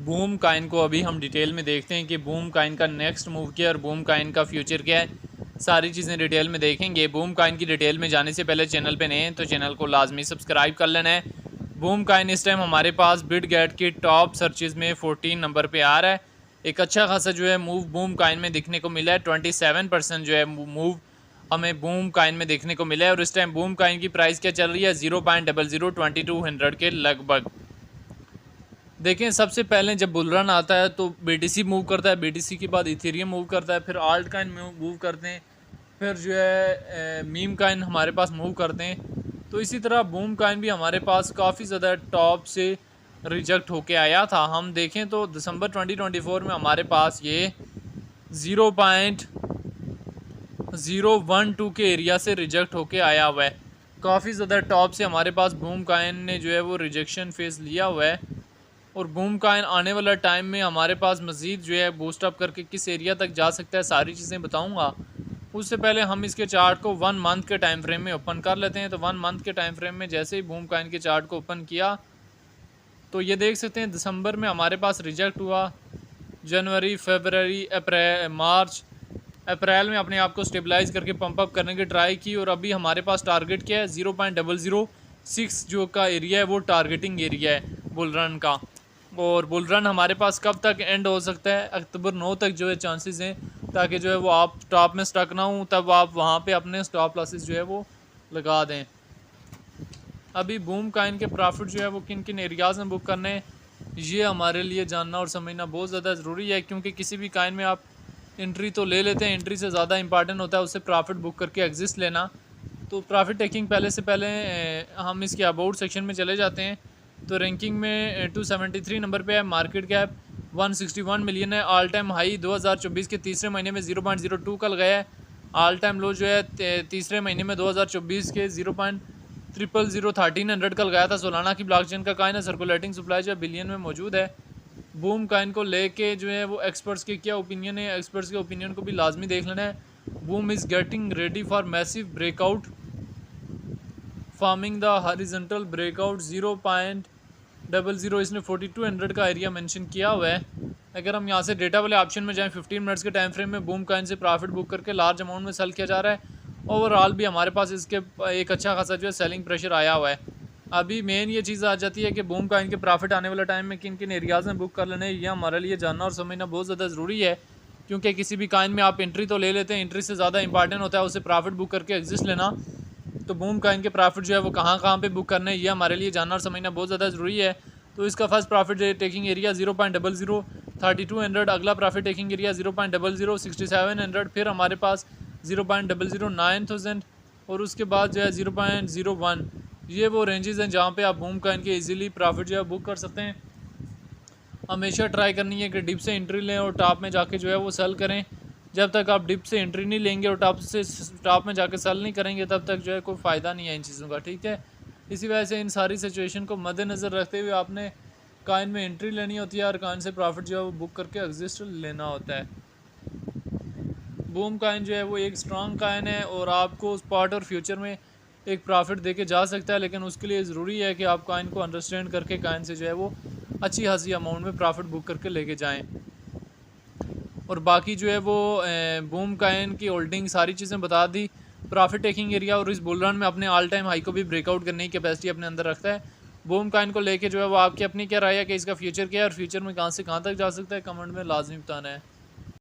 Boom Kine को अभी हम डिटेल में देखते हैं कि बूम काइन का नेक्स्ट मूव क्या है और बूम काइन का फ्यूचर क्या है। सारी चीज़ें डिटेल में देखेंगे। बूम काइन की डिटेल में जाने से पहले चैनल पे नए हैं तो चैनल को लाजमी सब्सक्राइब कर लेना है। बूम काइन इस टाइम हमारे पास बिटगेट की टॉप सर्चेज में 14 नंबर पे आ रहा है। एक अच्छा खासा जो है मूव बूम काइन में दिखने को मिला है। 27% जो है मूव हमें बूम काइन में देखने को मिला है। और इस टाइम बूम काइन की प्राइस क्या चल रही है, 0.002200 के लगभग। देखें, सबसे पहले जब बुल रन आता है तो BTC मूव करता है, BTC के बाद इथेरियम मूव करता है, फिर आल्ट काइन मूव करते हैं, फिर जो है मीम काइन हमारे पास मूव करते हैं। तो इसी तरह बूम काइन भी हमारे पास काफ़ी ज़्यादा टॉप से रिजेक्ट होके आया था। हम देखें तो दिसंबर 2024 में हमारे पास ये 0.012 के एरिया से रिजेक्ट होके आया हुआ है। काफ़ी ज़्यादा टॉप से हमारे पास बूम काइन ने जो है वो रिजेक्शन फेस लिया हुआ है। और बूम काइन आने वाला टाइम में हमारे पास मज़ीद जो है बूस्ट अप करके किस एरिया तक जा सकता है, सारी चीज़ें बताऊंगा। उससे पहले हम इसके चार्ट को 1 मंथ के टाइम फ्रेम में ओपन कर लेते हैं। तो 1 मंथ के टाइम फ्रेम में जैसे ही बूम काइन के चार्ट को ओपन किया तो ये देख सकते हैं दिसंबर में हमारे पास रिजेक्ट हुआ, जनवरी, फरवरी, अप्रैल, मार्च, अप्रैल में अपने आप को स्टेबलाइज करके पंप अप करने की ट्राई की। और अभी हमारे पास टारगेट क्या है, 0.006 जो का एरिया है वो टारगेटिंग एरिया है बुल रन का। और बुल रन हमारे पास कब तक एंड हो सकता है, अक्टूबर 9 तक जो है चांसेस हैं, ताकि जो है वो आप टॉप में स्टक ना हो, तब आप वहाँ पे अपने स्टॉप लॉसेस जो है वो लगा दें। अभी बूम काइन के प्रॉफिट जो है वो किन किन एरियाज़ में बुक करने हैं, ये हमारे लिए जानना और समझना बहुत ज़्यादा ज़रूरी है। क्योंकि किसी भी काइन में आप एंट्री तो ले लेते हैं, एंट्री से ज़्यादा इंपॉर्टेंट होता है उससे प्रॉफिट बुक करके एग्जिस्ट लेना। तो प्रॉफिट टेकिंग पहले से पहले हम इसके अबाउट सेक्शन में चले जाते हैं। तो रैंकिंग में 273 नंबर पे है, मार्केट कैप 161 मिलियन है, ऑल टाइम हाई 2024 के तीसरे महीने में 0.02 का लगाया है। ऑल टाइम लो जो है तीसरे महीने में 2024 के 0.0001300 का लगाया था। सोलाना की ब्लॉकचेन का काइन है, सर्कुलेटिंग सप्लाई जो है बिलियन में मौजूद है। बूम काइन को लेके जो है वो एक्सपर्ट्स के क्या ओपिनियन है, एक्सपर्ट्स के ओपिनियन को भी लाजमी देख लेना है। Boom is getting ready for massive breakout, farming the horizontal breakout 0.00, इसने 4200 का एरिया मेंशन किया हुआ है। अगर हम यहाँ से डेटा वाले ऑप्शन में जाएं, 15 मिनट्स के टाइम फ्रेम में बूम काइन से प्रॉफिट बुक करके लार्ज अमाउंट में सेल किया जा रहा है। ओवरऑल भी हमारे पास इसके एक अच्छा खासा जो है सेलिंग प्रेशर आया हुआ है। अभी मेन ये चीज़ आ जाती है कि बूम काइन के प्रॉफिट आने वाला टाइम में किन किन एरियाज़ में बुक कर लेने, ये हमारे लिए जानना और समझना बहुत ज़्यादा ज़रूरी है। क्योंकि किसी भी काइन में आप एंट्री तो ले लेते हैं, एंट्री से ज़्यादा इंपॉर्टेंट होता है उससे प्रॉफिट बुक करके एग्जिस्ट लेना। तो बूम काइन के प्रॉफिट जो है वो कहाँ कहाँ पे बुक करने हैं, ये हमारे लिए जानना और समझना बहुत ज़्यादा ज़रूरी है। तो इसका फर्स्ट प्रॉफिट टेकिंग एरिया 0.003200, अगला प्रॉफिट टेकिंग एरिया 0.006700, फिर हमारे पास 0.009,000 और उसके बाद जो है 0.01। ये वो रेंजेस हैं जहाँ पे आप बूम काइन के इजीली प्रॉफिट जो है बुक कर सकते हैं। हमेशा ट्राई करनी है कि डिप से एंट्री लें और टॉप में जाके जो है वो सेल करें। जब तक आप डिप से एंट्री नहीं लेंगे और टॉप में जाके सेल नहीं करेंगे तब तक जो है कोई फ़ायदा नहीं है इन चीज़ों का, ठीक है। इसी वजह से इन सारी सिचुएशन को मद्देनज़र रखते हुए आपने काइन में एंट्री लेनी होती है और काइन से प्रॉफिट जो है वो बुक करके एग्जिस्ट लेना होता है। बूम काइन जो है वो एक स्ट्रॉन्ग काइन है और आपको स्पॉट और फ्यूचर में एक प्रॉफिट दे के जा सकता है, लेकिन उसके लिए ज़रूरी है कि आप काइन को अंडरस्टैंड करके काइन से जो है वो अच्छी खासी अमाउंट में प्रॉफिट बुक करके लेके जाएं। और बाकी जो है वो बूम काइन की होल्डिंग सारी चीज़ें बता दी, प्रॉफिट टेकिंग एरिया और इस बुल रन में अपने ऑल टाइम हाई को भी ब्रेकआउट करने की कैपेसिटी अपने अंदर रखता है। बूम काइन को लेके जो है वो आपकी अपनी क्या राय है कि इसका फ्यूचर क्या है और फ्यूचर में कहाँ से कहाँ तक जा सकता है, कमेंट में लाजमी बताना है।